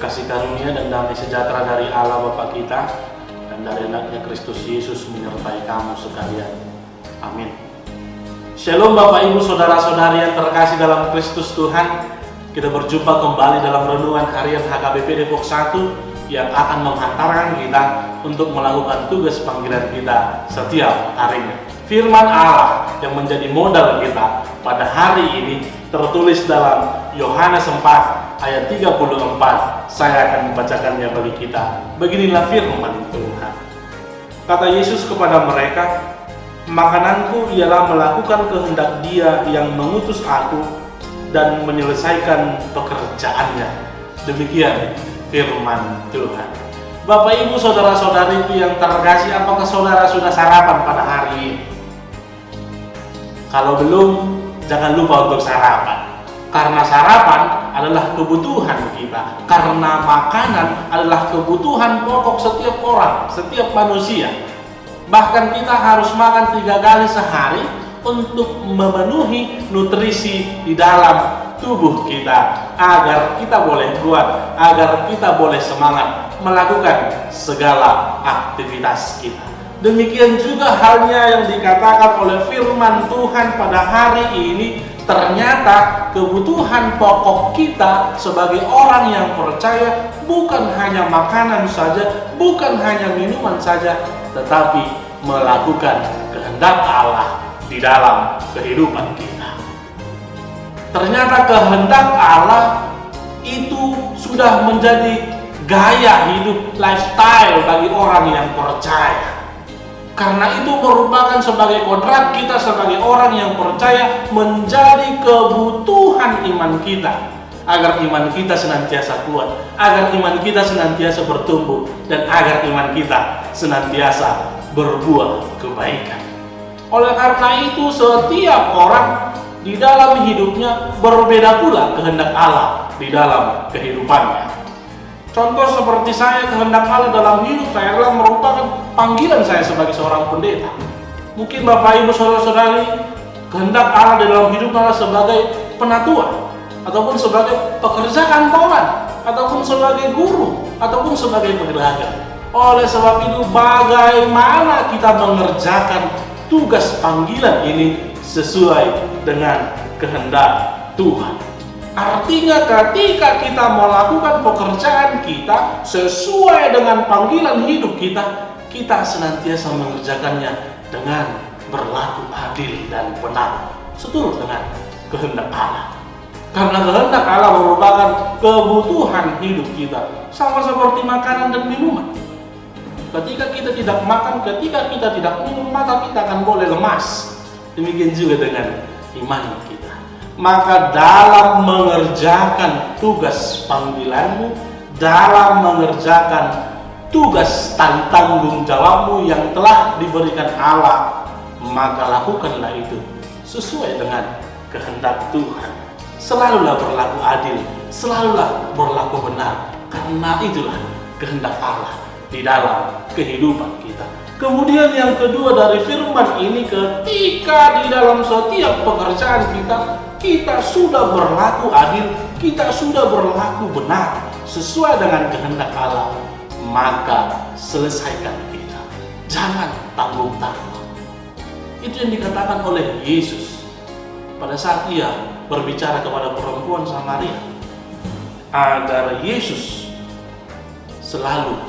kasih karunia dan damai sejahtera dari Allah Bapa kita dan dari anaknya Kristus Yesus menyertai kamu sekalian. Amin. Shalom Bapak Ibu Saudara-saudari yang terkasih dalam Kristus Tuhan. Kita berjumpa kembali dalam renungan harian HKBP Depok 1 yang akan menghantarkan kita untuk melakukan tugas panggilan kita setiap harinya. Firman Allah yang menjadi modal kita pada hari ini tertulis dalam Yohanes 4 ayat 34. Saya akan membacakannya bagi kita. Beginilah firman Tuhan. Kata Yesus kepada mereka, "Makananku ialah melakukan kehendak Dia yang mengutus aku dan menyelesaikan pekerjaannya." Demikian firman Tuhan. Bapak Ibu Saudara-saudariku yang terkasih, apakah saudara sudah sarapan pada hari ini? Kalau belum, jangan lupa untuk sarapan. Karena sarapan adalah kebutuhan kita. Karena makanan adalah kebutuhan pokok setiap orang, setiap manusia. Bahkan kita harus makan 3 kali sehari untuk memenuhi nutrisi di dalam tubuh kita, agar kita boleh kuat, agar kita boleh semangat melakukan segala aktivitas kita. Demikian juga halnya yang dikatakan oleh firman Tuhan pada hari ini. Ternyata kebutuhan pokok kita sebagai orang yang percaya bukan hanya makanan saja, bukan hanya minuman saja, tetapi melakukan kehendak Allah di dalam kehidupan kita. Ternyata kehendak Allah itu sudah menjadi gaya hidup, lifestyle bagi orang yang percaya. Karena itu merupakan sebagai kodrat kita sebagai orang yang percaya menjadi kebutuhan iman kita. Agar iman kita senantiasa kuat, agar iman kita senantiasa bertumbuh, dan agar iman kita senantiasa berbuah kebaikan. Oleh karena itu setiap orang di dalam hidupnya berbeda pula kehendak Allah di dalam kehidupannya. Contoh seperti saya, kehendak Allah dalam hidup saya adalah merupakan panggilan saya sebagai seorang pendeta. Mungkin Bapak Ibu Saudara-saudari, kehendak Allah dalam hidup adalah sebagai penatua, ataupun sebagai pekerja kantoran, ataupun sebagai guru, ataupun sebagai pedagang. Oleh sebab itu, bagaimana kita mengerjakan tugas panggilan ini sesuai dengan kehendak Tuhan. Artinya ketika kita melakukan pekerjaan kita sesuai dengan panggilan hidup kita, kita senantiasa mengerjakannya dengan berlaku adil dan benar, seturut dengan kehendak Allah. Karena kehendak Allah merupakan kebutuhan hidup kita, sama seperti makanan dan minuman. Ketika kita tidak makan, ketika kita tidak minum, maka kita akan boleh lemas. Demikian juga dengan iman kita. Maka dalam mengerjakan tugas panggilanmu, dalam mengerjakan tugas dan tanggung jawabmu yang telah diberikan Allah, maka lakukanlah itu sesuai dengan kehendak Tuhan. Selalulah berlaku adil, selalulah berlaku benar, karena itulah kehendak Allah di dalam kehidupan kita. Kemudian yang kedua dari firman ini, ketika di dalam setiap pekerjaan kita sudah berlaku adil, kita sudah berlaku benar sesuai dengan kehendak Allah, maka selesaikan itu. Jangan tanggung-tanggung. Itu yang dikatakan oleh Yesus pada saat Ia berbicara kepada perempuan Samaria, agar Yesus selalu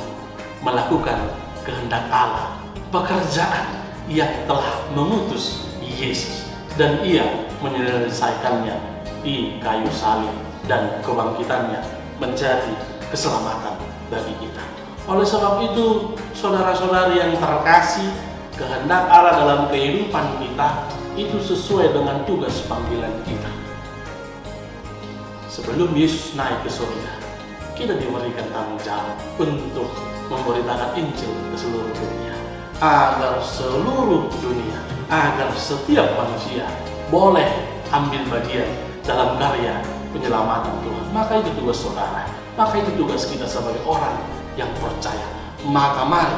melakukan kehendak Allah, pekerjaan Ia telah mengutus Yesus, dan Ia menyelesaikannya di kayu salib, dan kebangkitannya menjadi keselamatan bagi kita. Oleh sebab itu, saudara-saudari yang terkasih, kehendak Allah dalam kehidupan kita itu sesuai dengan tugas panggilan kita. Sebelum Yesus naik ke surga, kita diberikan tanggung jawab untuk memberitakan Injil ke seluruh dunia, agar seluruh dunia, agar setiap manusia boleh ambil bagian dalam karya penyelamatan Tuhan. Maka itu tugas saudara, maka itu tugas kita sebagai orang yang percaya. Maka mari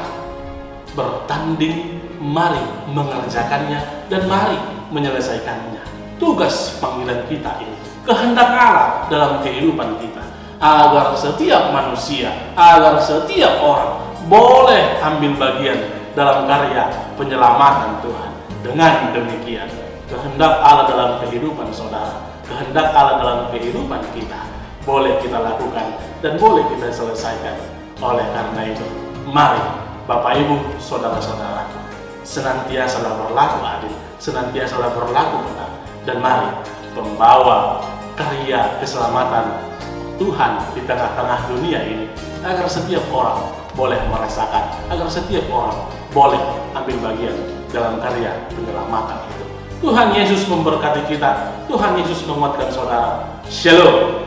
bertanding, mari mengerjakannya, dan mari menyelesaikannya. Tugas panggilan kita ini, kehendak Allah dalam kehidupan kita. agar setiap manusia, agar setiap orang boleh ambil bagian dalam karya penyelamatan Tuhan. Dengan demikian, kehendak Allah dalam kehidupan saudara, kehendak Allah dalam kehidupan kita boleh kita lakukan dan boleh kita selesaikan. Oleh karena itu, mari Bapak Ibu, saudara-saudaraku, senantiasalah berlaku adil, senantiasalah berlaku benar, dan mari membawa karya keselamatan Tuhan di tengah-tengah dunia ini, agar setiap orang boleh merasakan, agar setiap orang boleh ambil bagian dalam karya penyelamatan itu. Tuhan Yesus memberkati kita, Tuhan Yesus menguatkan saudara. Shalom.